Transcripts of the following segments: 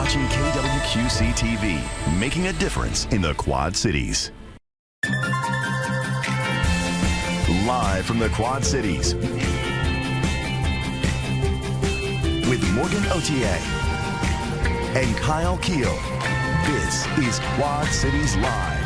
watching KWQC TV, making a difference in the Quad Cities. Live from the Quad Cities, with Morgan Otier and Kyle Keel, this is Quad Cities Live.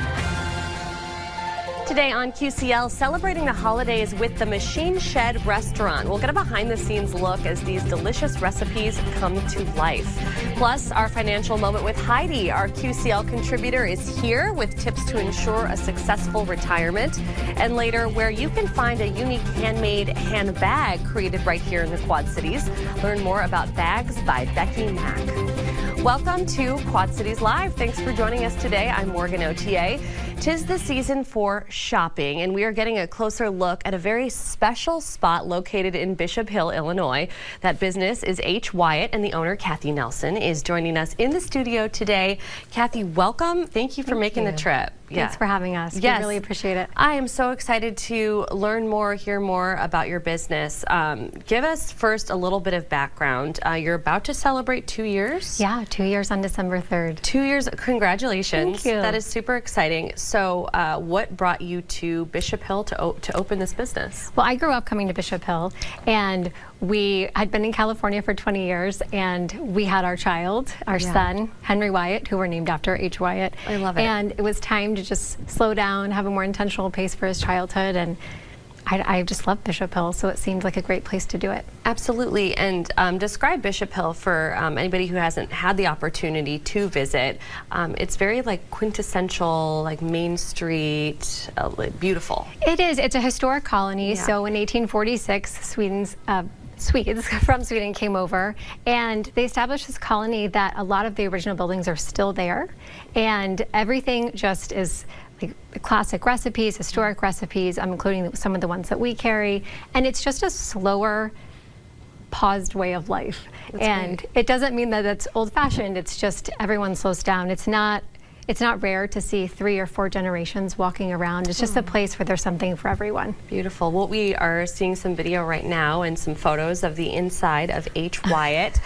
Today on QCL, celebrating the holidays with the Machine Shed Restaurant. We'll get a behind-the-scenes look as these delicious recipes come to life. Plus, our financial moment with Heidi, our QCL contributor, is here with tips to ensure a successful retirement. And later, where you can find a unique handmade handbag created right here in the Quad Cities. Learn more about bags by Becky Mack. Welcome to Quad Cities Live. Thanks for joining us today. I'm Morgan Otier. 'Tis the season for shopping, and we are getting a closer look at a very special spot located in Bishop Hill, Illinois. That business is H. Wyatt, and the owner, Kathy Nelson, is joining us in the studio today. Kathy, welcome. Thank you for making the trip. Thanks for having us. Yes. We really appreciate it. I am so excited to learn more, hear more about your business. Give us first a little bit of background. You're about to celebrate 2 years? Yeah, 2 years on December 3rd. 2 years, congratulations. Thank you. That is super exciting. So what brought you to Bishop Hill to open this business? Well, I grew up coming to Bishop Hill, and we had been in California for 20 years, and we had our child, our son, Henry Wyatt, who we're named after, H. Wyatt. I love it. And it was time to just slow down, have a more intentional pace for his childhood, and I just love Bishop Hill, so it seemed like a great place to do it. Absolutely. And describe Bishop Hill for anybody who hasn't had the opportunity to visit. It's very like quintessential, like Main Street, beautiful. It is. It's a historic colony. Yeah. So in 1846, Swedes from Sweden came over, and they established this colony that a lot of the original buildings are still there, and everything just is like classic recipes, historic recipes, including some of the ones that we carry, and it's just a slower, paused way of life. And great. it doesn't mean that it's old-fashioned. It's just everyone slows down. It's not rare to see 3 or 4 generations walking around. It's just a place where there's something for everyone. Beautiful. Well, we are seeing some video right now and some photos of the inside of H. Wyatt.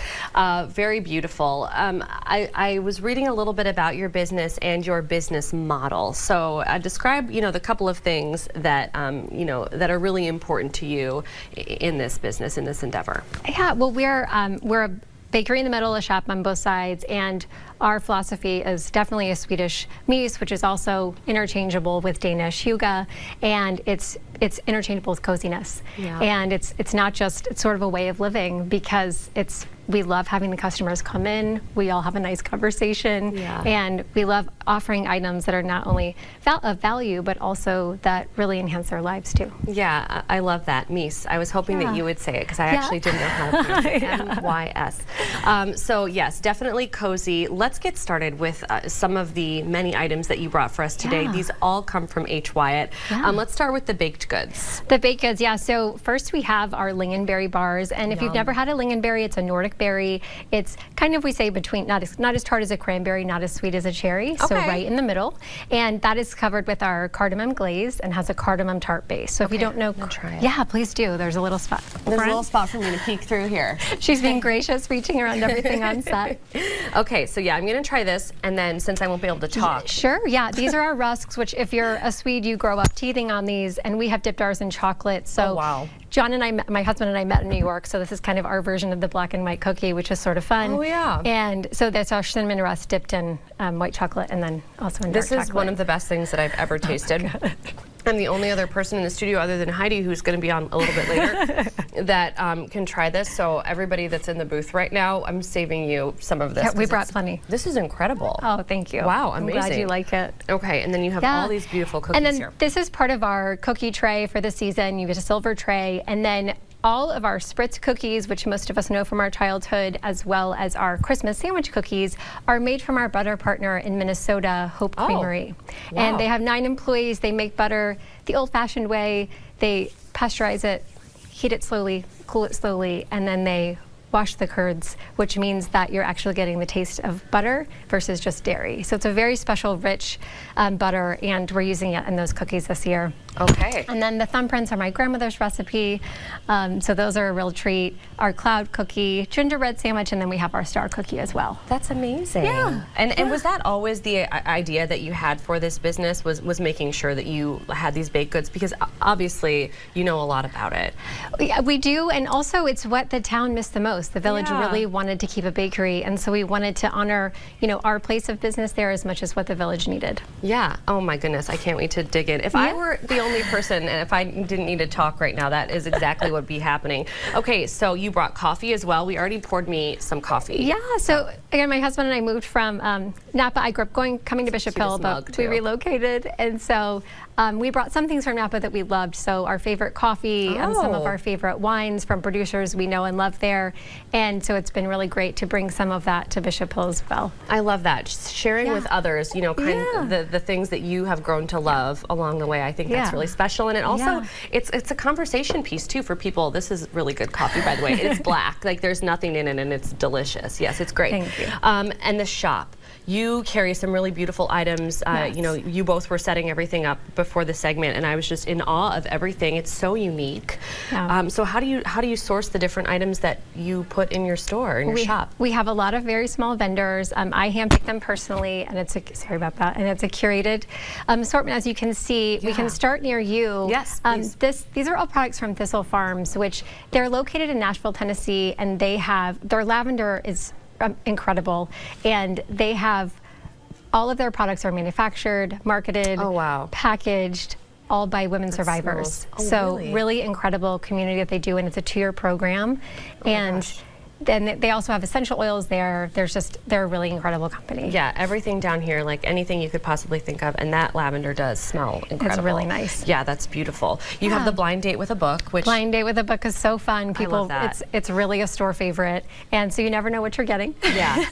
Very beautiful. I was reading a little bit about your business and your business model. So describe, the couple of things that, that are really important to you in this business, in this endeavor. Yeah, well, we're a bakery in the middle, a shop on both sides, and our philosophy is definitely a Swedish mies, which is also interchangeable with Danish hygge, and it's interchangeable with coziness. Yeah. And it's not just, it's sort of a way of living, because we love having the customers come in, we all have a nice conversation, and we love offering items that are not only of value, but also that really enhance their lives too. Yeah, I love that, mies. I was hoping that you would say it, because I actually didn't know how to pronounce it. M-Y-S. So yes, definitely cozy. Let's get started with some of the many items that you brought for us today. These all come from H. Wyatt. Let's start with the baked goods. The baked goods, yeah. So first we have our lingonberry bars, and if you've never had a lingonberry, it's a Nordic berry. It's kind of, we say, between not as tart as a cranberry, not as sweet as a cherry, so right in the middle. And that is covered with our cardamom glaze and has a cardamom tart base. So if you don't know, try it. Yeah, please do. There's a little spot. There's a little spot for me to peek through here. She's being gracious, reaching around everything on set. Okay, so yeah, I'm going to try this, and then since I won't be able to talk. Sure, yeah. These are our rusks, which if you're a Swede, you grow up teething on these, and we have dipped ours in chocolate. So wow. John and I, my husband and I met in New York, so this is kind of our version of the black and white cookie, which is sort of fun. Oh yeah. And so that's our cinnamon rust dipped in white chocolate, and then also in dark chocolate. This is one of the best things that I've ever tasted. I'm the only other person in the studio other than Heidi, who's going to be on a little bit later, that can try this. So everybody that's in the booth right now, I'm saving you some of this. Yeah, we brought plenty. This is incredible. Oh, thank you. Wow, amazing. I'm glad you like it. Okay, and then you have all these beautiful cookies and then here. This is part of our cookie tray for the season. You get a silver tray, and then all of our spritz cookies, which most of us know from our childhood, as well as our Christmas sandwich cookies, are made from our butter partner in Minnesota, Hope Creamery. Wow. And they have 9 employees. They make butter the old-fashioned way. They pasteurize it, heat it slowly, cool it slowly, and then they wash the curds, which means that you're actually getting the taste of butter versus just dairy. So it's a very special, rich butter, and we're using it in those cookies this year. Okay. And then the thumbprints are my grandmother's recipe, so those are a real treat. Our cloud cookie, gingerbread sandwich, and then we have our star cookie as well. That's amazing. Yeah. And was that always the idea that you had for this business, was making sure that you had these baked goods? Because obviously you know a lot about it. Yeah, we do, and also it's what the town missed the most. The village really wanted to keep a bakery, and so we wanted to honor, our place of business there as much as what the village needed. Yeah. Oh my goodness, I can't wait to dig in. If I were the only person, and if I didn't need to talk right now, that is exactly what would be happening. Okay, so you brought coffee as well. We already poured me some coffee. Yeah. So again, my husband and I moved from Napa. I grew up coming to Bishop Hill, but we relocated, and so we brought some things from Napa that we loved. So our favorite coffee and some of our favorite wines from producers we know and love there. And so it's been really great to bring some of that to Bishop Hill as well. I love that. Just sharing with others, kind of the things that you have grown to love along the way. I think that's really special. And it also, it's a conversation piece too for people. This is really good coffee, by the way. It's black. Like there's nothing in it, and it's delicious. Yes, it's great. Thank you. And the shop. You carry some really beautiful items. You both were setting everything up before the segment, and I was just in awe of everything. It's so unique. Yeah. So how do you source the different items that you put in your store, in your shop? We have a lot of very small vendors. I handpick them personally, and it's a curated assortment. As you can see, we can start near you. Yes, these are all products from Thistle Farms, which they're located in Nashville, Tennessee, and their lavender is incredible, and they have all of their products are manufactured, marketed, packaged, all by women survivors. So really incredible community that they do, and it's a 2-year program. Then they also have essential oils there. They're a really incredible company. Yeah, everything down here, like anything you could possibly think of, and that lavender does smell incredible. It's really nice. Yeah, that's beautiful. You have the blind date with a book, which blind date with a book is so fun. People, I love that. It's really a store favorite, and so you never know what you're getting. Yeah,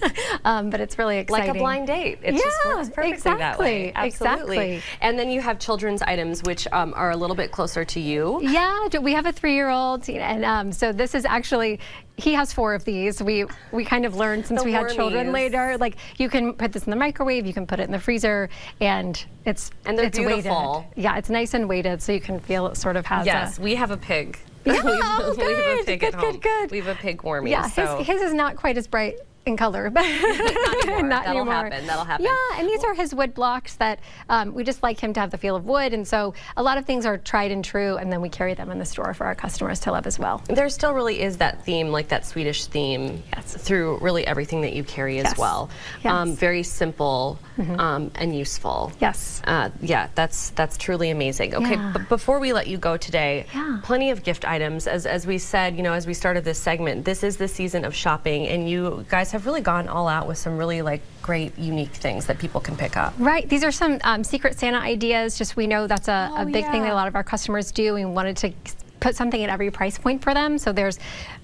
but it's really exciting. like a blind date. It just works perfectly that way. Absolutely. Exactly. And then you have children's items, which are a little bit closer to you. Yeah, we have a 3-year-old, and so this is actually. He has 4 of these. We kind of learned since we had children later, like you can put this in the microwave, you can put it in the freezer, and they're beautiful. Weighted. Yeah, it's nice and weighted, so you can feel it sort of has. Yes, we have a pig. Yeah, we have a pig at home. Good. We have a pig warming. Yeah, his is not quite as bright in color, but not anymore. That'll happen. Yeah, and these are his wood blocks that we just like him to have the feel of wood, and so a lot of things are tried and true, and then we carry them in the store for our customers to love as well. There still really is that theme, like that Swedish theme, through really everything that you carry as well. Very simple and useful. Yes. Yeah, that's truly amazing. Okay, but before we let you go today, plenty of gift items. As we said, as we started this segment, this is the season of shopping, and you guys have really gone all out with some really great, unique things that people can pick up. Right. These are some Secret Santa ideas. Just we know that's a big thing that a lot of our customers do. We wanted to put something at every price point for them. So there's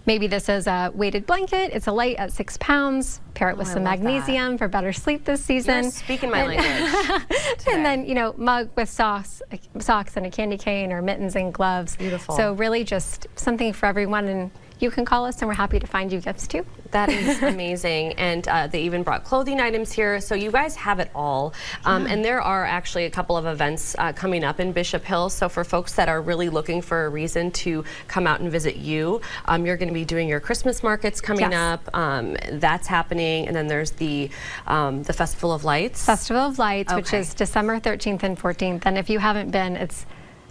maybe this is a weighted blanket. It's a light at 6 pounds. Pair it with some magnesium for better sleep this season. You're speaking my language. And then, mug with socks and a candy cane, or mittens and gloves. Beautiful. So really just something for everyone. And you can call us, and we're happy to find you gifts too. That is amazing. And they even brought clothing items here. So you guys have it all. And there are actually a couple of events coming up in Bishop Hill. So for folks that are really looking for a reason to come out and visit you, you're going to be doing your Christmas markets coming up. That's happening. And then there's the Festival of Lights. Festival of Lights, which is December 13th and 14th. And if you haven't been, it's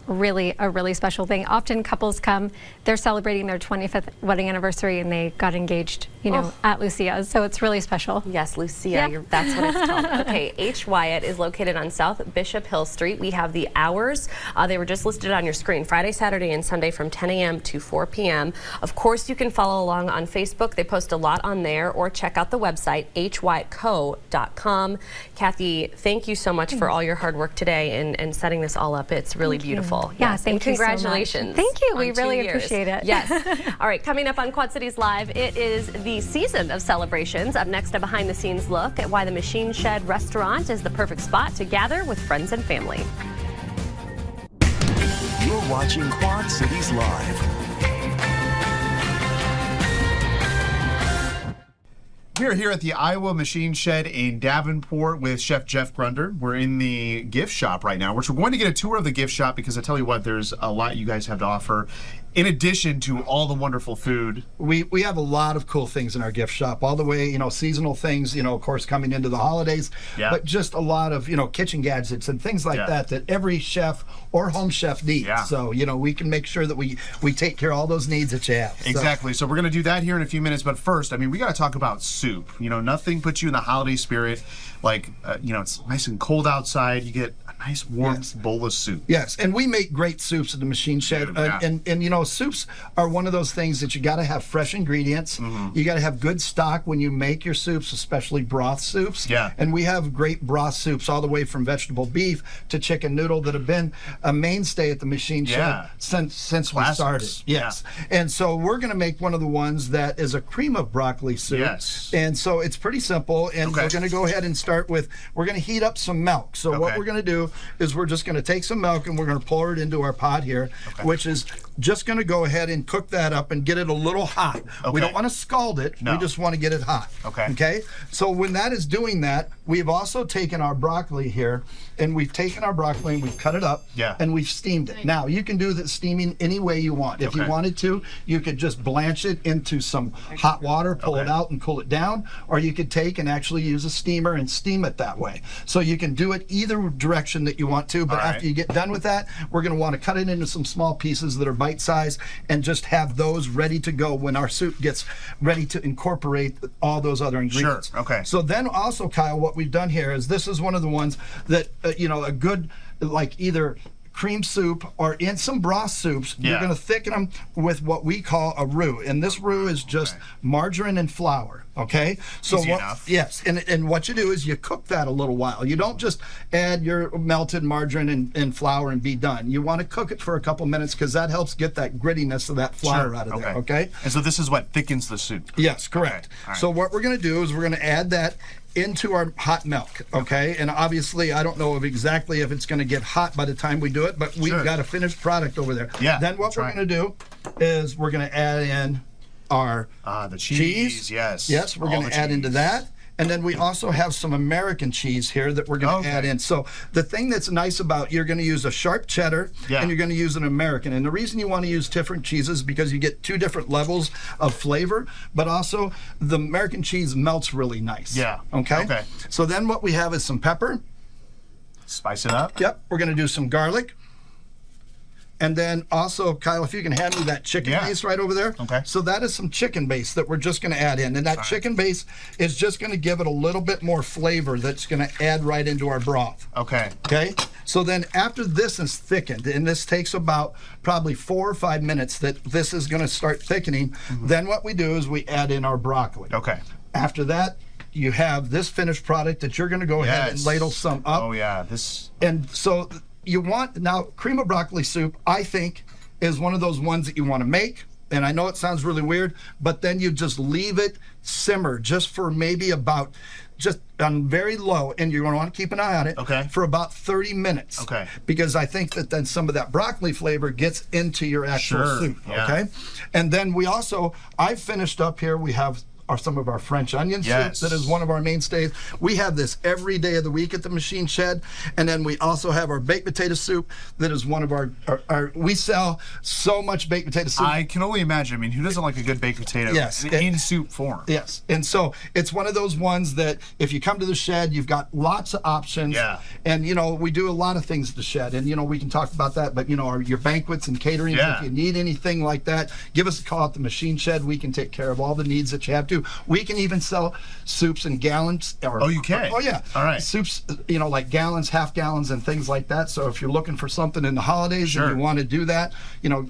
really a really special thing. Often couples come, they're celebrating their 25th wedding anniversary, and they got engaged, at Lucia's. So it's really special. Yes, Lucia, that's what it's called. Okay, H. Wyatt is located on South Bishop Hill Street. We have the hours. They were just listed on your screen. Friday, Saturday, and Sunday from 10 a.m. to 4 p.m. Of course, you can follow along on Facebook. They post a lot on there, or check out the website, hwyattco.com. Kathy, thank you so much for all your hard work today and setting this all up. It's really beautiful. Yeah, thank you congratulations. So much. Thank you. We really appreciate it. Yes. All right, coming up on Quad Cities Live, it is the season of celebrations. Up next, a behind-the-scenes look at why the Machine Shed restaurant is the perfect spot to gather with friends and family. You're watching Quad Cities Live. We are here at the Iowa Machine Shed in Davenport with Chef Jeff Grunder. We're in the gift shop right now, which we're going to get a tour of the gift shop because I tell you what, there's a lot you guys have to offer. In addition to all the wonderful food. We have a lot of cool things in our gift shop, all the way, seasonal things, of course, coming into the holidays, but just a lot of, kitchen gadgets and things like that every chef or home chef needs. So, we can make sure that we take care of all those needs that you have. Exactly. So we're going to do that here in a few minutes. But first, we got to talk about soup. Nothing puts you in the holiday spirit like, it's nice and cold outside. You get a nice warm bowl of soup. Yes, and we make great soups at the Machine Shed. And soups are one of those things that you got to have fresh ingredients. You got to have good stock when you make your soups, especially broth soups. And we have great broth soups all the way from vegetable beef to chicken noodle that have been a mainstay at the Machine Shed since we started. And so we're going to make one of the ones that is a cream of broccoli soup. And so it's pretty simple. And we're going to go ahead and start with, we're going to heat up some milk. So what we're going to do is we're just going to take some milk and we're going to pour it into our pot here, which is just going to go ahead and cook that up and get it a little hot. We don't want to scald it. We just want to get it hot. Okay? So when that is doing that, we've also taken our broccoli here, and we've taken our broccoli and we've cut it up, and we've steamed it. Now, you can do the steaming any way you want. If you wanted to, you could just blanch it into some hot water, pull it out and cool it down, or you could take and actually use a steamer and steam it that way. So you can do it either direction that you want to, but after you get done with that, we're going to want to cut it into some small pieces that are bite-sized and just have those ready to go when our soup gets ready to incorporate all those other ingredients. So then also, Kyle, what we've done here is this is one of the ones that, a good, like either cream soup or in some broth soups, you're going to thicken them with what we call a roux. And this roux is just margarine and flour. Okay, so and what you do is you cook that a little while. You don't just add your melted margarine and flour and be done. You want to cook it for a couple minutes because that helps get that grittiness of that flour out of there. Okay, and so this is what thickens the soup. Yes, correct. So what we're going to do is we're going to add that into our hot milk, and obviously I don't know exactly if it's going to get hot by the time we do it, but we've got a finished product over there. Then what we're going to do is we're going to add in our the cheese. Yes, we're going to add into that. And then we also have some American cheese here that we're going to add in. So the thing that's nice about, you're going to use a sharp cheddar and you're going to use an American. And the reason you want to use different cheeses is because you get two different levels of flavor, but also the American cheese melts really nice. Okay. So then what we have is some pepper. Spice it up. We're going to do some garlic. And then also, Kyle, if you can hand me that chicken base right over there. So that is some chicken base that we're just going to add in. And that chicken base is just going to give it a little bit more flavor that's going to add right into our broth. Okay. So then after this is thickened, and this takes about probably 4 or 5 minutes that this is going to start thickening, then what we do is we add in our broccoli. After that, you have this finished product that you're going to go ahead and ladle some up. And so you want, now cream of broccoli soup, I think, is one of those ones that you want to make. And I know it sounds really weird, but then you just leave it simmer just for maybe about, just on very low, and you're going to want to keep an eye on it for about 30 minutes. Because I think that then some of that broccoli flavor gets into your actual soup. And then we also, I've finished up here, we have some of our French onion soup that is one of our mainstays. We have this every day of the week at the Machine Shed. And then we also have our baked potato soup that is one of our we sell so much baked potato soup. I can only imagine. Who doesn't like a good baked potato in soup form? And so it's one of those ones that if you come to the shed, you've got lots of options. And, we do a lot of things at the shed. And, we can talk about that. But, your banquets and catering, if you need anything like that, give us a call at the Machine Shed. We can take care of all the needs that you have to. We can even sell soups in gallons. You can? All right. Soups, like gallons, half gallons, and things like that. So if you're looking for something in the holidays and you want to do that,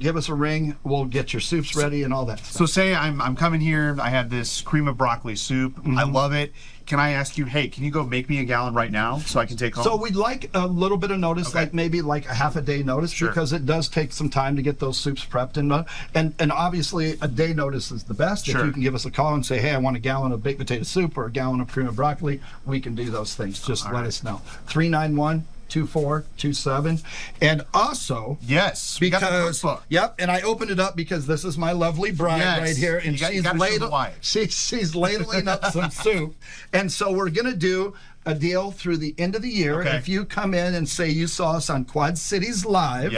give us a ring. We'll get your soups ready and all that stuff. So say I'm coming here. I have this cream of broccoli soup. I love it. Can I ask you, hey, can you go make me a gallon right now so I can take home? So we'd like a little bit of notice, like maybe like a half a day notice, because it does take some time to get those soups prepped. And obviously a day notice is the best. If you can give us a call and say, hey, I want a gallon of baked potato soup or a gallon of cream of broccoli, we can do those things. Just let us know. 391 888-224-2427. And also, yes, we got the because cookbook. Yep, and I opened it up because this is my lovely bride right here, and she's ladling up some soup. And so we're gonna do a deal through the end of the year. Okay. If you come in and say you saw us on Quad Cities Live,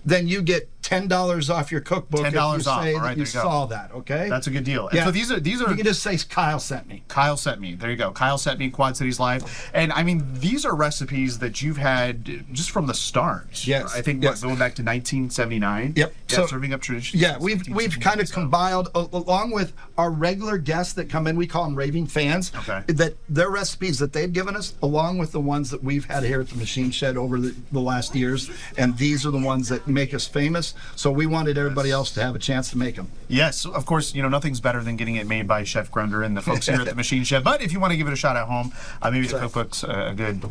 then you get $10 off your cookbook. $10 if you off. say All right, that you there you go. saw that. Okay, that's a good deal. Yeah. And so these are. You can just say Kyle sent me. Kyle sent me. There you go. Kyle sent me Quad Cities Live. And I mean, these are recipes that you've had just from the start. Yes. I think yes. going back to 1979. Yep. Yeah, So, serving up traditions. Yeah, we've kind of compiled along with our regular guests that come in. We call them raving fans. Okay. That their recipes that they've given us, along with the ones that we've had here at the Machine Shed over the last years, and these are the ones that make us famous. So we wanted everybody else to have a chance to make them. Yes, of course. You know, nothing's better than getting it made by Chef Grunder and the folks here at the Machine Shed. But if you want to give it a shot at home, maybe the cookbook's a good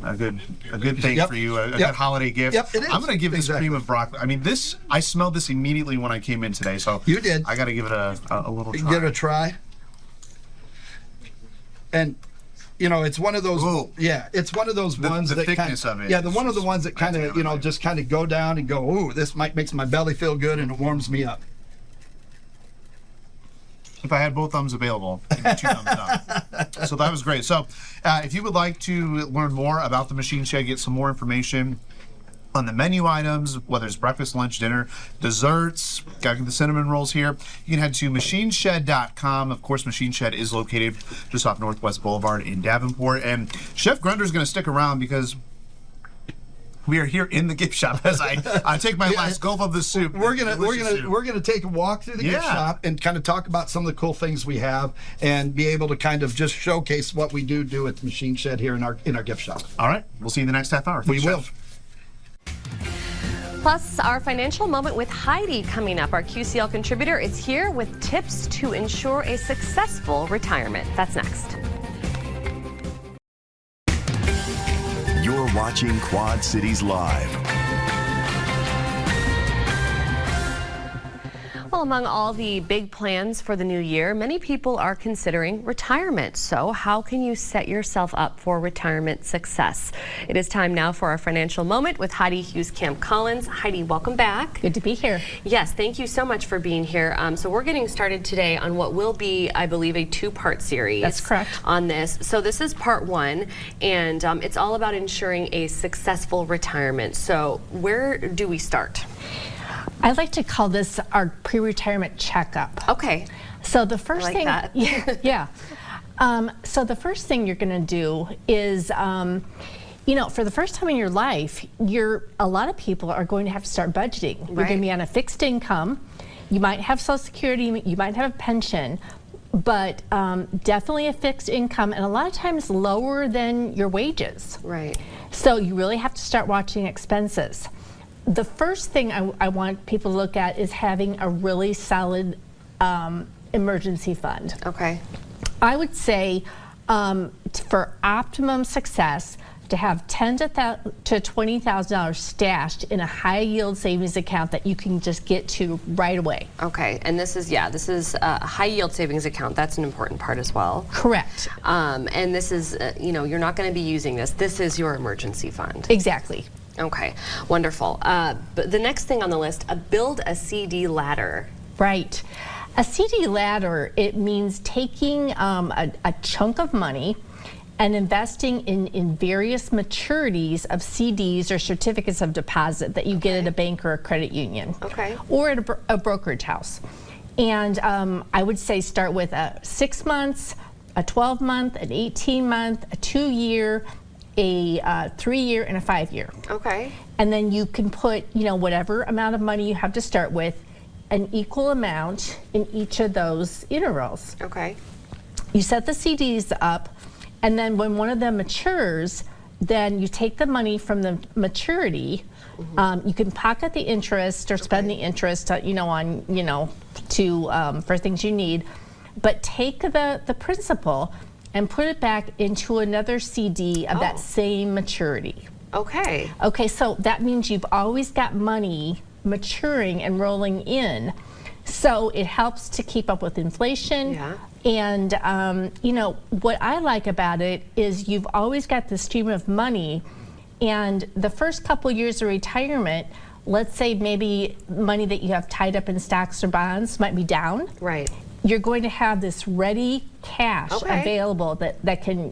thing Yep. for you, a Yep. good holiday gift. Yep, it is. I'm going to give this Exactly. cream of broccoli. I mean, this, I smelled this immediately when I came in today. So You did. I got to give it a little try. Give it a try. And you know, it's one of those. Ooh. Yeah, it's one of those ones the that thickness of it. Yeah, one of the ones that kind of just kind of go down and go. Ooh, this makes my belly feel good and it warms me up. If I had both thumbs available, I'd give 2 thumbs up. So that was great. So if you would like to learn more about the Machine Shed, get some more information on the menu items, whether it's breakfast, lunch, dinner, desserts, got the cinnamon rolls here, you can head to machineshed.com. Of course, Machine Shed is located just off Northwest Boulevard in Davenport. And Chef Grunder is going to stick around because we are here in the gift shop as I take my last gulp of the soup. We're gonna take a walk through the gift shop and kind of talk about some of the cool things we have and be able to kind of just showcase what we do at the Machine Shed here in our gift shop. All right, we'll see you in the next half hour. We will. Plus, our financial moment with Heidi coming up. Our QCL contributor is here with tips to ensure a successful retirement. That's next. You're watching Quad Cities Live. Well, among all the big plans for the new year, many people are considering retirement. So how can you set yourself up for retirement success? It is time now for our financial moment with Heidi Hughes Camp Collins. Heidi, welcome back. Good to be here. Yes, thank you so much for being here. So we're getting started today on what will be, I believe, a 2-part series. That's correct. On this. So this is part 1, and it's all about ensuring a successful retirement. So where do we start? I like to call this our pre-retirement checkup. Okay. So the first thing, that. yeah. So the first thing you're going to do is, for the first time in your life, a lot of people are going to have to start budgeting. You're going to be on a fixed income. You might have Social Security. You might have a pension. But definitely a fixed income, and a lot of times lower than your wages. Right. So you really have to start watching expenses. The first thing I want people to look at is having a really solid emergency fund. Okay. I would say for optimum success, to have $10,000 to $20,000 stashed in a high yield savings account that you can just get to right away. Okay, and this is a high yield savings account. That's an important part as well. Correct. And this is, you're not going to be using this. This is your emergency fund. Exactly. Okay, wonderful. But the next thing on the list, build a CD ladder. Right. A CD ladder, it means taking a chunk of money and investing in various maturities of CDs or certificates of deposit that you get at a bank or a credit union. Okay. Or at a brokerage house. And I would say start with a 6 months, a 12-month, an 18-month, a 2-year, a 3-year, and a 5-year. Okay. And then you can put, whatever amount of money you have to start with, an equal amount in each of those intervals. Okay. You set the CDs up, and then when one of them matures, then you take the money from the maturity. You can pocket the interest or spend the interest, for things you need, but take the principal and put it back into another CD of that same maturity. Okay. Okay, so that means you've always got money maturing and rolling in. So it helps to keep up with inflation. Yeah. And, what I like about it is you've always got the stream of money, And the first couple years of retirement, let's say maybe money that you have tied up in stocks or bonds might be down. Right. You're going to have this ready cash available that can,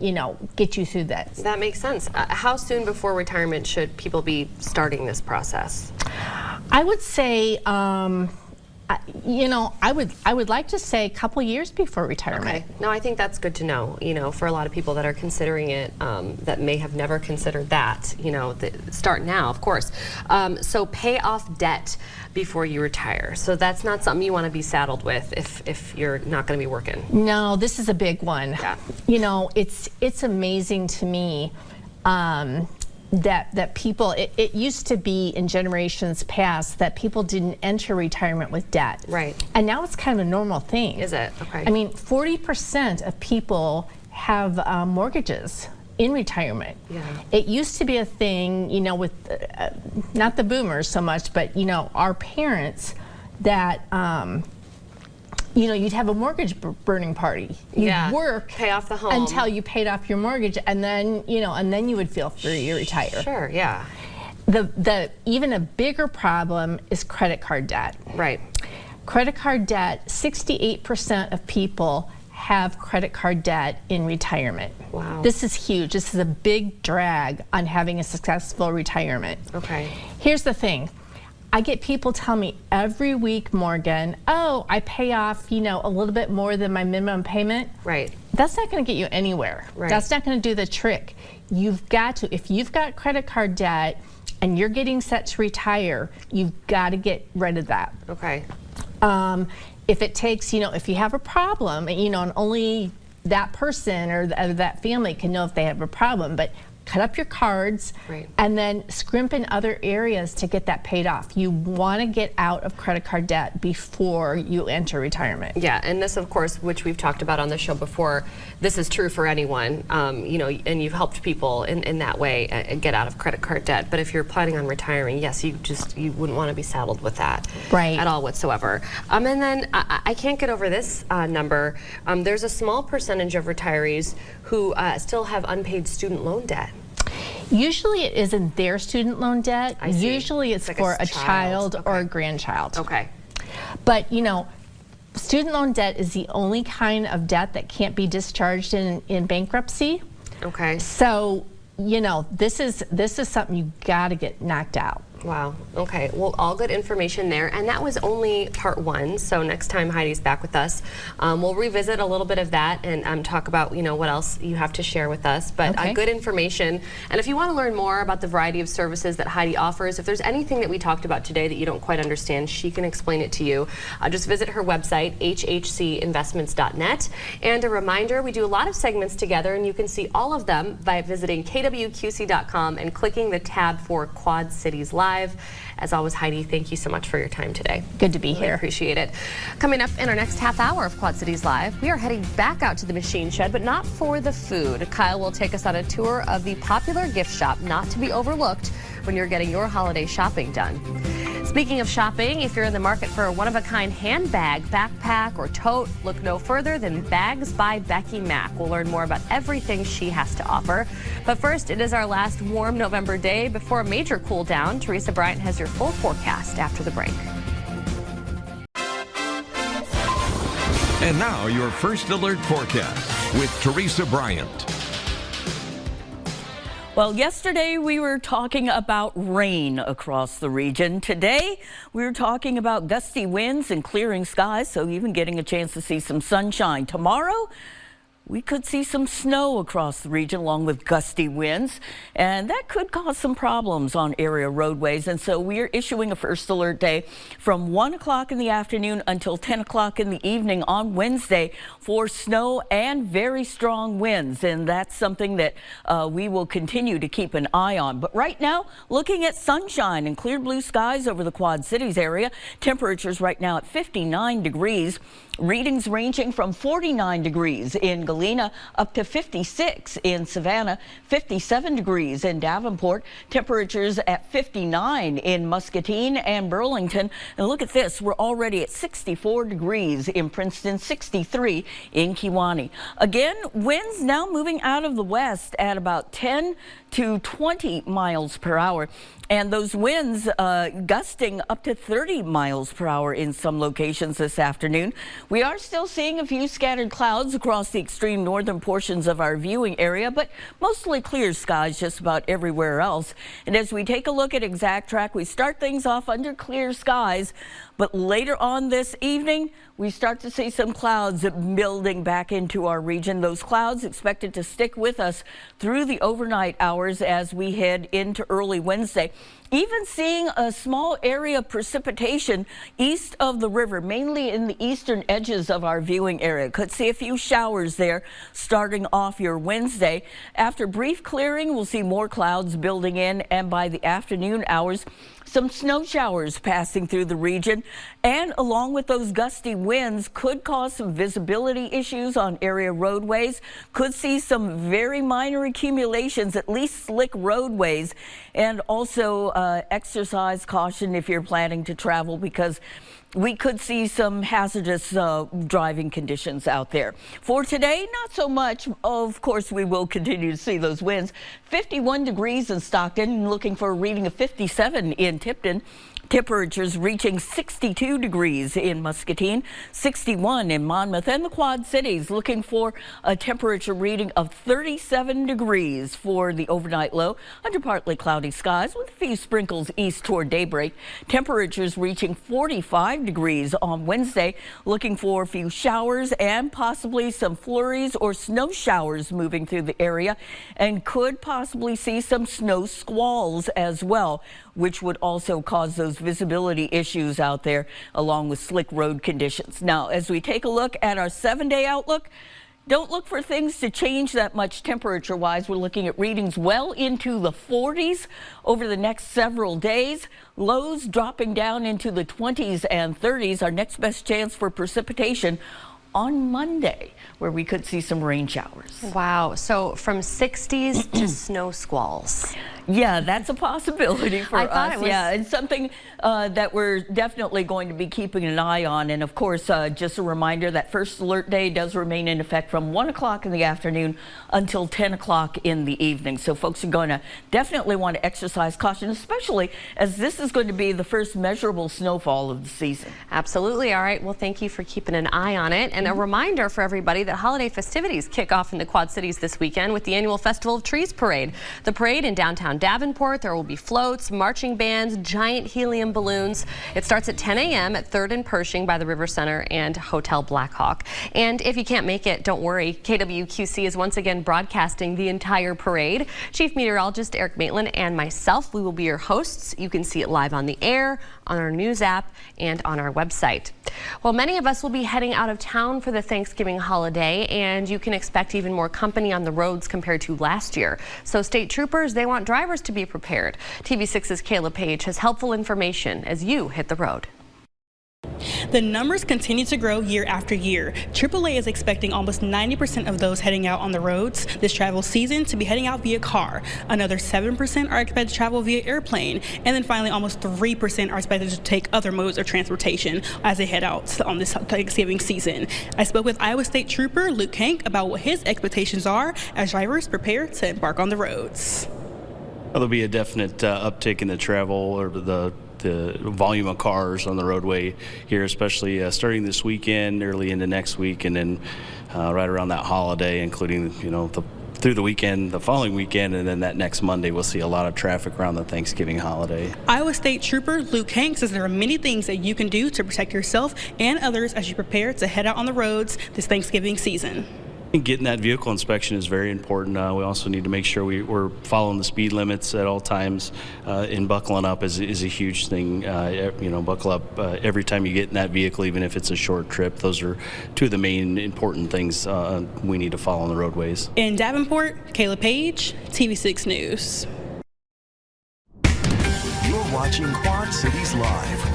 get you through that. That makes sense. How soon before retirement should people be starting this process? I would say, I would like to say a couple years before retirement. Okay. No, I think that's good to know, for a lot of people that are considering it, that may have never considered that, start now, of course. So pay off debt before you retire. So that's not something you want to be saddled with if you're not going to be working. No, this is a big one. Yeah. It's amazing to me that people, it used to be in generations past that people didn't enter retirement with debt. Right. And now it's kind of a normal thing. Is it? Okay. I mean, 40% of people have mortgages in retirement. Yeah. It used to be a thing, with not the boomers so much, but our parents that you'd have a mortgage burning party. You'd work, pay off the home until you paid off your mortgage, and then you would feel free to retire. Sure, yeah. The even a bigger problem is credit card debt. Right. Credit card debt, 68% of people have credit card debt in retirement. Wow. This is huge. This is a big drag on having a successful retirement. Okay. Here's the thing. I get people tell me every week, Morgan, oh, I pay off, a little bit more than my minimum payment. Right. That's not going to get you anywhere. Right. That's not going to do the trick. You've got to, if you've got credit card debt and you're getting set to retire, you've got to get rid of that. Okay. If it takes, if you have a problem, and only that person or that family can know if they have a problem, but cut up your cards, right, and then scrimp in other areas to get that paid off. You want to get out of credit card debt before you enter retirement. Yeah, and this, of course, which we've talked about on the show before, this is true for anyone, and you've helped people in that way get out of credit card debt. But if you're planning on retiring, yes, you wouldn't want to be saddled with that at all whatsoever. And then I can't get over this number. There's a small percentage of retirees who still have unpaid student loan debt. Usually it isn't their student loan debt. I see. Usually it's like for a child or a grandchild. Okay. But student loan debt is the only kind of debt that can't be discharged in bankruptcy. Okay. So, this is something you got to get knocked out. Wow. Okay. Well, all good information there. And that was only part one. So next time Heidi's back with us, we'll revisit a little bit of that and talk about, what else you have to share with us. But good information. And if you want to learn more about the variety of services that Heidi offers, if there's anything that we talked about today that you don't quite understand, she can explain it to you. Just visit her website, hhcinvestments.net. And a reminder, we do a lot of segments together, and you can see all of them by visiting kwqc.com and clicking the tab for Quad Cities Live. As always, Heidi, thank you so much for your time today. Good to be here. Appreciate it. Coming up in our next half hour of Quad Cities Live, we are heading back out to the machine shed, but not for the food. Kyle will take us on a tour of the popular gift shop, not to be overlooked when you're getting your holiday shopping done. Speaking of shopping, if you're in the market for a one-of-a-kind handbag, backpack, or tote, look no further than Bags by Becky Mack. We'll learn more about everything she has to offer. But first, it is our last warm November day before a major cool down. Teresa Bryant has your full forecast after the break. And now your first alert forecast with Teresa Bryant. Well, yesterday we were talking about rain across the region. Today we were talking about gusty winds and clearing skies, so even getting a chance to see some sunshine. Tomorrow, we could see some snow across the region along with gusty winds, and that could cause some problems on area roadways. And so we are issuing a first alert day from 1 o'clock in the afternoon until 10 o'clock in the evening on Wednesday for snow and very strong winds. And that's something that we will continue to keep an eye on. But right now, looking at sunshine and clear blue skies over the Quad Cities area. Temperatures right now at 59 degrees. Readings ranging from 49 degrees in Galena, up to 56 in Savannah, 57 degrees in Davenport, temperatures at 59 in Muscatine and Burlington. And look at this, we're already at 64 degrees in Princeton, 63 in Kewanee. Again, winds now moving out of the west at about 10 to 20 miles per hour. And those winds gusting up to 30 miles per hour in some locations this afternoon. We are still seeing a few scattered clouds across the extreme northern portions of our viewing area, but mostly clear skies just about everywhere else. And as we take a look at Exact Track, we start things off under clear skies, but later on this evening, we start to see some clouds building back into our region. Those clouds expected to stick with us through the overnight hours as we head into early Wednesday. Even seeing a small area of precipitation east of the river, mainly in the eastern edges of our viewing area. Could see a few showers there starting off your Wednesday. After brief clearing, we'll see more clouds building in, and by the afternoon hours, some snow showers passing through the region, and along with those gusty winds could cause some visibility issues on area roadways. Could see some very minor accumulations, at least slick roadways, and also exercise caution if you're planning to travel, because we could see some hazardous driving conditions out there. For today, not so much. Of course, we will continue to see those winds. 51 degrees in Stockton, looking for a reading of 57 in Tipton. Temperatures reaching 62 degrees in Muscatine, 61 in Monmouth, and the Quad Cities looking for a temperature reading of 37 degrees for the overnight low under partly cloudy skies with a few sprinkles east toward daybreak. Temperatures reaching 45 degrees on Wednesday, looking for a few showers and possibly some flurries or snow showers moving through the area, and could possibly see some snow squalls as well, which would also cause those visibility issues out there along with slick road conditions. Now, as we take a look at our 7-day outlook, don't look for things to change that much temperature-wise. We're looking at readings well into the 40s over the next several days. Lows dropping down into the 20s and 30s. Our next best chance for precipitation on Monday, where we could see some rain showers. Wow, so from 60s to snow squalls. Yeah, that's a possibility for us. Yeah, it's something that we're definitely going to be keeping an eye on. And of course, just a reminder that first alert day does remain in effect from 1 o'clock in the afternoon until 10 o'clock in the evening. So folks are going to definitely want to exercise caution, especially as this is going to be the first measurable snowfall of the season. Absolutely. All right. Well, thank you for keeping an eye on it. And a reminder for everybody that holiday festivities kick off in the Quad Cities this weekend with the annual Festival of Trees Parade. The parade in downtown Davenport, there will be floats, marching bands, giant helium balloons. It starts at 10 a.m. at 3rd and Pershing by the River Center and Hotel Blackhawk. And if you can't make it, don't worry. KWQC is once again broadcasting the entire parade. Chief Meteorologist Eric Maitland and myself, we will be your hosts. You can see it live on the air, on our news app, and on our website. Well, many of us will be heading out of town for the Thanksgiving holiday, and you can expect even more company on the roads compared to last year. So state troopers, they want drivers to be prepared. TV6's Kayla Page has helpful information as you hit the road. The numbers continue to grow year after year. AAA is expecting almost 90% of those heading out on the roads this travel season to be heading out via car. Another 7% are expected to travel via airplane. And then finally, almost 3% are expected to take other modes of transportation as they head out on this Thanksgiving season. I spoke with Iowa State Trooper Luke Hank about what his expectations are as drivers prepare to embark on the roads. There'll be a definite uptick in the travel or the volume of cars on the roadway here, especially starting this weekend, early into next week, and then right around that holiday, including through the weekend, the following weekend, and then that next Monday, we'll see a lot of traffic around the Thanksgiving holiday. Iowa State Trooper Luke Hank says there are many things that you can do to protect yourself and others as you prepare to head out on the roads this Thanksgiving season. Getting that vehicle inspection is very important. We also need to make sure we're following the speed limits at all times, and buckling up is a huge thing. Buckle up every time you get in that vehicle, even if it's a short trip. Those are two of the main important things we need to follow on the roadways. In Davenport, Kayla Page, TV6 News. You're watching Quad Cities Live.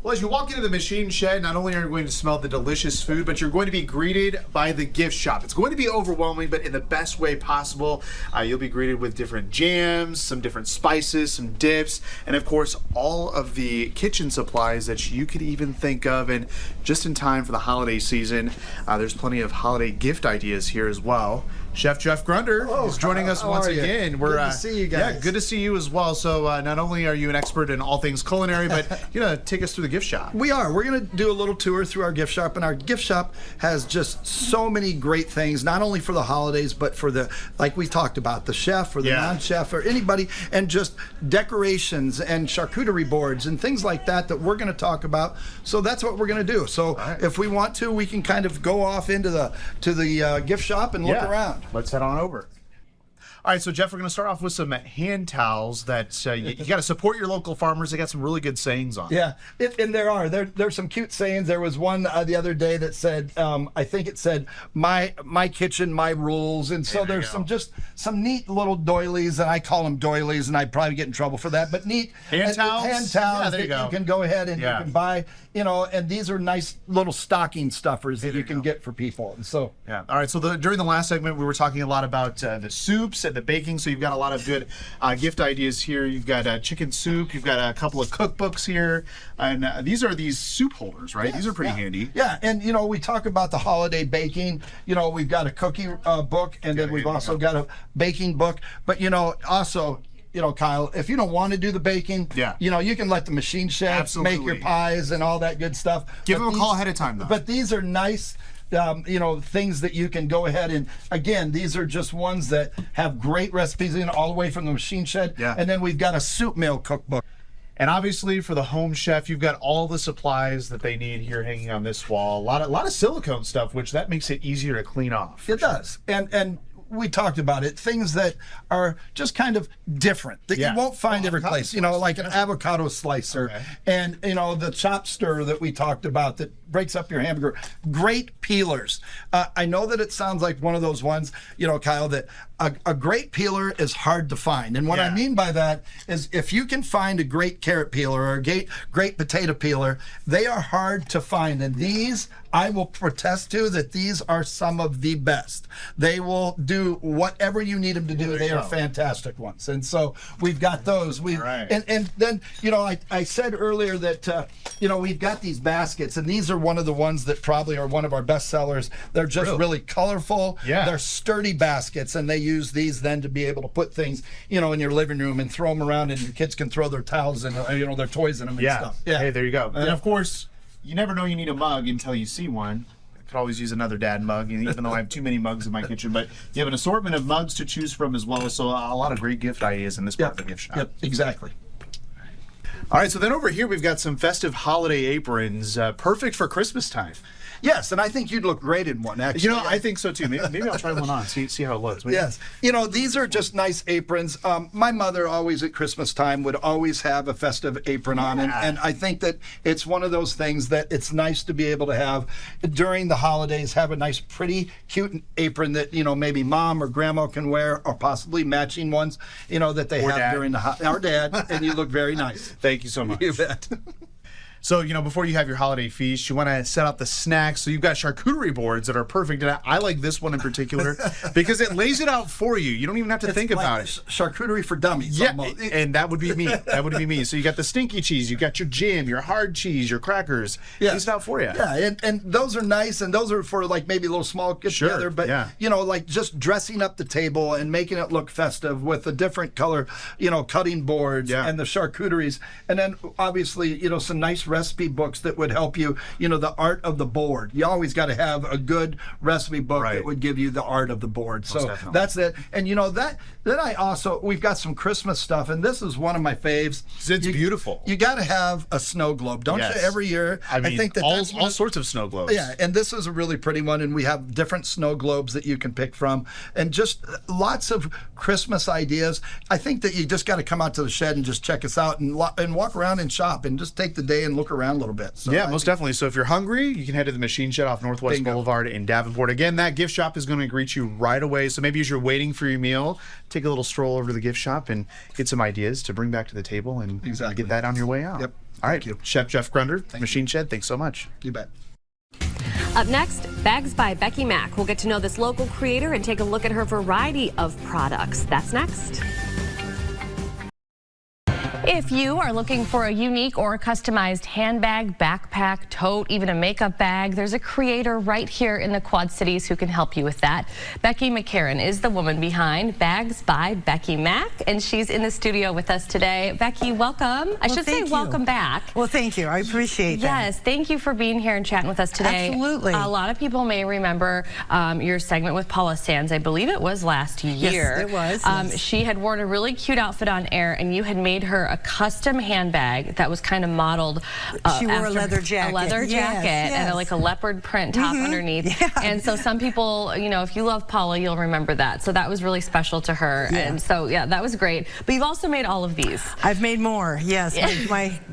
Well, as you walk into the Machine Shed, not only are you going to smell the delicious food, but you're going to be greeted by the gift shop. It's going to be overwhelming, but in the best way possible. You'll be greeted with different jams, some different spices, some dips, and of course, all of the kitchen supplies that you could even think of. And just in time for the holiday season, there's plenty of holiday gift ideas here as well. Chef Jeff Grunder is joining us once again. Good to see you guys. Yeah, good to see you as well. So not only are you an expert in all things culinary, but you're going to take us through the gift shop. We are. We're going to do a little tour through our gift shop, and our gift shop has just so many great things, not only for the holidays, but for the, like we talked about, the chef or the non-chef or anybody, and just decorations and charcuterie boards and things like that we're going to talk about. So that's what we're going to do. So if we want to, we can kind of go off into the gift shop and look around. Let's head on over. All right, so Jeff, we're going to start off with some hand towels that you got to support your local farmers. They got some really good sayings on. Yeah, and there's some cute sayings. There was one the other day that said, I think it said, "My kitchen, my rules," and so there's some neat little doilies, and I call them doilies, and I'd probably get in trouble for that. But neat hand towels that you can go ahead and you can buy. And these are nice little stocking stuffers that you can get for people. And so all right. So during the last segment, we were talking a lot about the soups and the baking. So you've got a lot of good gift ideas here. You've got chicken soup. You've got a couple of cookbooks here, and these are these soup holders, right? These are pretty handy. Yeah, and we talk about the holiday baking. We've got a cookie book, and then we've also got a baking book. But also, Kyle, if you don't want to do the baking, you can let the Machine Shed make your pies and all that good stuff. Give them a call ahead of time, though. But these are nice, things that you can go ahead and, again, these are just ones that have great recipes in all the way from the Machine Shed. Yeah. And then we've got a soup meal cookbook. And obviously, for the home chef, you've got all the supplies that they need here hanging on this wall. A lot of silicone stuff, which that makes it easier to clean off. It does. And we talked about it, things that are just kind of different that you won't find every place, like an avocado slicer and, the chop stir that we talked about that breaks up your hamburger. Great peelers. I know that it sounds like one of those ones, Kyle, that a great peeler is hard to find. And what I mean by that is if you can find a great carrot peeler or a great potato peeler, they are hard to find. And these, I will protest to that these are some of the best. They will do whatever you need them to do. They are fantastic ones. And so we've got those. And then, I said earlier that, we've got these baskets, and these are one of the ones that probably are one of our best sellers. They're just really colorful. They're sturdy baskets, and they use these then to be able to put things, in your living room and throw them around, and your kids can throw their towels and, their toys in them and stuff. Yeah. Hey, there you go. And of course, you never know you need a mug until you see one. I could always use another dad mug, even though I have too many mugs in my kitchen. But you have an assortment of mugs to choose from as well. So a lot of great gift ideas in this part of the gift shop. Yep, exactly. All right, so then over here we've got some festive holiday aprons, perfect for Christmas time. Yes, and I think you'd look great in one, actually. I think so too. Maybe I'll try one on, see how it looks. Yes. These are just nice aprons. My mother always at Christmas time would always have a festive apron on. And I think that it's one of those things that it's nice to be able to have during the holidays, have a nice, pretty, cute apron that, maybe mom or grandma can wear, or possibly matching ones, that they have during our dad. And you look very nice. Thank you so much. You bet. So, before you have your holiday feast, you want to set up the snacks. So you've got charcuterie boards that are perfect. And I like this one in particular because it lays it out for you. You don't even have to think about it. Charcuterie for dummies. Yeah, and that would be me. So you got the stinky cheese, you got your jam, your hard cheese, your crackers. Lays it out for you. Yeah, and those are nice, and those are for maybe a little small get together. But just dressing up the table and making it look festive with the different color, cutting boards and the charcuteries, and then obviously some nice recipe books that would help you, the art of the board. You always got to have a good recipe book that would give you the art of the board. So that's it. And we've got some Christmas stuff, and this is one of my faves. It's beautiful. You got to have a snow globe, don't you? Every year. I think that all sorts of snow globes. Yeah, and this is a really pretty one, and we have different snow globes that you can pick from, and just lots of Christmas ideas. I think that you just got to come out to the shed and just check us out and walk around and shop and just take the day and look around a little bit. So yeah, most definitely. So if you're hungry, you can head to the Machine Shed off Northwest Boulevard in Davenport. Again, that gift shop is going to greet you right away. So maybe as you're waiting for your meal, take a little stroll over to the gift shop and get some ideas to bring back to the table and get that on your way out. Yep. All right, Chef Jeff Grunder, Machine Shed, thanks so much. You bet. Up next, Bags by Becky Mack. We'll get to know this local creator and take a look at her variety of products. That's next. If you are looking for a unique or customized handbag, backpack, tote, even a makeup bag, there's a creator right here in the Quad Cities who can help you with that. Becky McCarran is the woman behind Bags by Becky Mack, and she's in the studio with us today. Becky, welcome. I should say welcome back. Well, thank you. I appreciate that. Yes, thank you for being here and chatting with us today. Absolutely. A lot of people may remember your segment with Paula Sands. I believe it was last year. Yes, it was. Yes. She had worn a really cute outfit on air, and you had made her a custom handbag that was kind of modeled. She wore a leather jacket. A leather jacket and like a leopard print top underneath. Yeah. And so some people, you know, if you love Paula, you'll remember that. So that was really special to her. Yeah. And so, yeah, that was great. But you've also made all of these. I've made more, yes.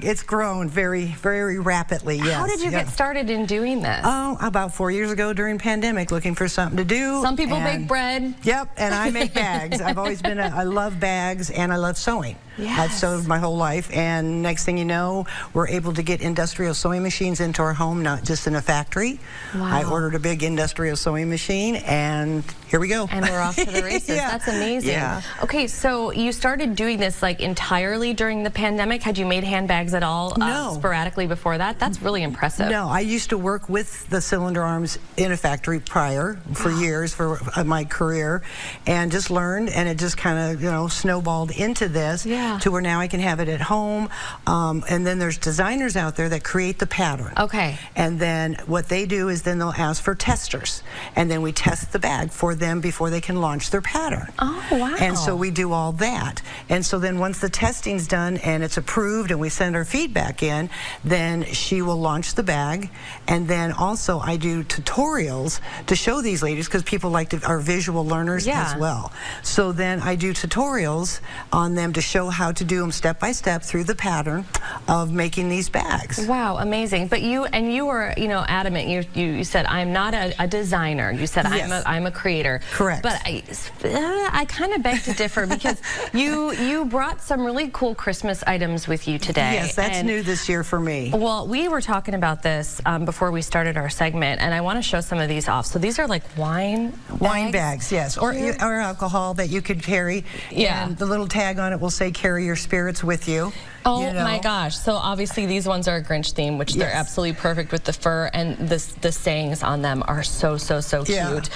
It's grown very, very rapidly, yes. How did you get started in doing this? Oh, about 4 years ago during pandemic, looking for something to do. Some people bake bread. Yep, and I make bags. I've always been, I love bags and I love sewing. Yes. I've sewed my whole life, and next thing you know, we're able to get industrial sewing machines into our home, not just in a factory. Wow. I ordered a big industrial sewing machine, and here we go. And we're off to the races. Yeah. That's amazing. Yeah. Okay, so you started doing this like entirely during the pandemic. Had you made handbags at all sporadically before that? That's really impressive. No, I used to work with the cylinder arms in a factory prior for years for my career, and just learned, and it just kind of, you know, snowballed into this. Yeah. To where now I can have it at home. And then there's designers out there that create the pattern. Okay. And then what they do is then they'll ask for testers. And then we test the bag for them before they can launch their pattern. Oh, wow. And so we do all that. And so then once the testing's done and it's approved and we send our feedback in, then she will launch the bag. And then also I do tutorials to show these ladies, because people are visual learners as well. So then I do tutorials on them to show how to do them step by step through the pattern of making these bags. Wow, amazing. But you were, you know, adamant. You said, I'm not a designer. You said, yes. I'm a creator. Correct. But I kind of beg to differ, because you brought some really cool Christmas items with you today. Yes, that's new this year for me. Well, we were talking about this before we started our segment, and I want to show some of these off. So these are like wine bags, yes, or alcohol that you could carry. Yeah. And the little tag on it will say, carry your spirits with you. Oh, you know? my gosh. So obviously these ones are a Grinch theme, which they're absolutely perfect with the fur, and the sayings on them are so cute.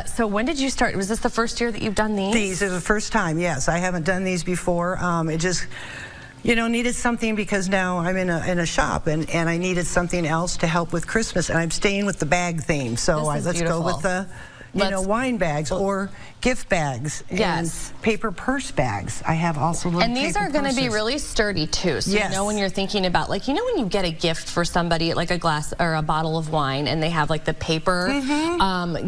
So when did you start? Was this the first year that you've done these? These are the first time, yes. I haven't done these before. It just, you know, needed something, because now I'm in a shop, and I needed something else to help with Christmas, and I'm staying with the bag theme. So let's go with the, you know, wine bags or gift bags and paper purse bags. I have also little And these are going to be really sturdy too. So you know, when you're thinking about, like, you know, when you get a gift for somebody, like a glass or a bottle of wine, and they have like the paper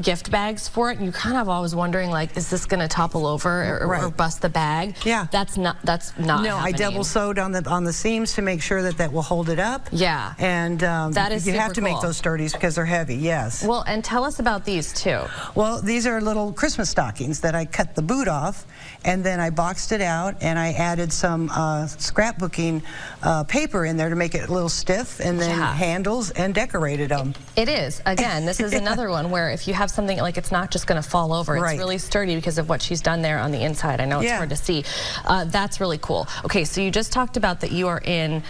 gift bags for it, and you kind of always wondering, like, is this going to topple over or bust the bag? Yeah. That's not No, happening. I double sewed on the seams to make sure that will hold it up. Yeah. And that is you have to super make cool. those sturdies because they're heavy. Yes. Well, and tell us about these too. Well, these are little Christmas stockings that I cut the boot off, and then I boxed it out, and I added some scrapbooking paper in there to make it a little stiff, and then handles, and decorated them. It is. Again, this is another one where if you have something, like, it's not just going to fall over. It's really sturdy because of what she's done there on the inside. I know it's hard to see. That's really cool. Okay, so you just talked about that you are in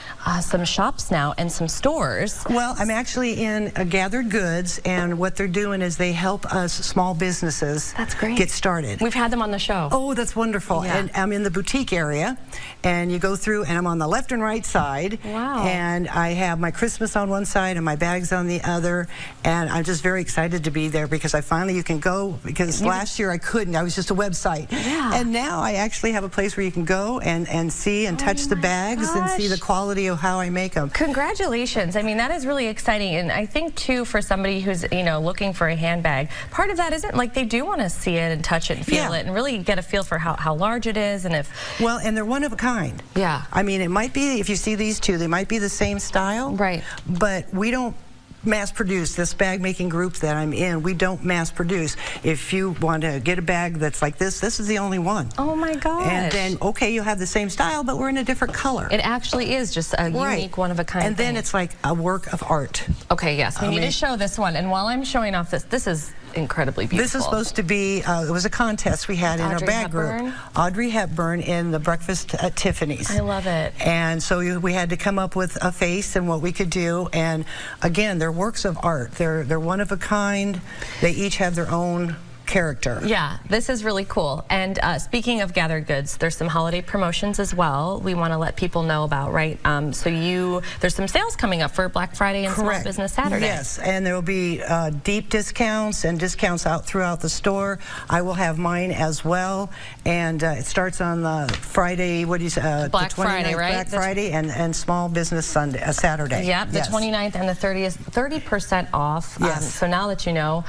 some shops now and some stores. Well, I'm actually in Gathered Goods, and what they're doing is they help us small businesses get started. We've had them on the show. Oh, that's wonderful. Yeah. And I'm in the boutique area, and you go through, and I'm on the left and right side. Wow. And I have my Christmas on one side and my bags on the other, and I'm just very excited to be there, because you can go, because last year I couldn't. I was just a website. Yeah. And now I actually have a place where you can go and see and touch the bags and see the quality of how I make them. Congratulations. I mean, that is really exciting. And I think, too, for somebody who's, you know, looking for a handbag, part of that isn't, like, they do want to see it and touch it and feel it and really get a feel for how large it is and if... Well, and they're one of a kind. Yeah. I mean, it might be, if you see these two, they might be the same style. Right. But we don't mass produce. This bag making group that I'm in, we don't mass produce. If you want to get a bag that's like this is the only one. Oh my gosh. And then, okay, you have the same style, but we're in a different color. It actually is just a unique, one of a kind And then thing. it's like a work of art. Okay, yes, we need to show this one. And while I'm showing off this is incredibly beautiful. This is supposed to be, it was a contest we had in our bag group. Audrey Hepburn in the Breakfast at Tiffany's. I love it. And so we had to come up with a face and what we could do. And again, they're works of art. They're one of a kind. They each have their own character. Yeah, this is really cool. And speaking of gathered goods, there's some holiday promotions as well we want to let people know about, right? There's some sales coming up for Black Friday and Small Business Saturday. Yes, and there will be deep discounts and discounts out throughout the store. I will have mine as well. And it starts on the Friday, what do you say? Black Friday, right? Black Friday and Small Business Saturday. Yep, the 29th and the 30th, 30% off. Yes. So now that you know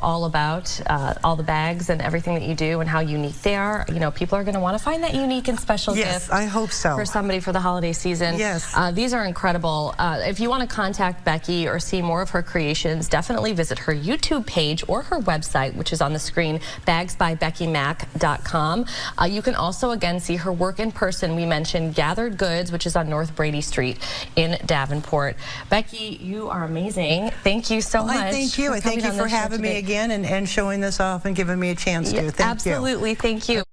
all about all the bags and everything that you do and how unique they are, people are going to want to find that unique and special gift. Yes, I hope so. For somebody for the holiday season. Yes. These are incredible. If you want to contact Becky or see more of her creations, definitely visit her YouTube page or her website, which is on the screen, bagsbyBeckyMac.com. You can also, again, see her work in person. We mentioned Gathered Goods, which is on North Brady Street in Davenport. Becky, you are amazing. Thank you so much. Thank you. I thank you for having me again and showing this off and giving me a chance to. Thank you. Absolutely. Thank you.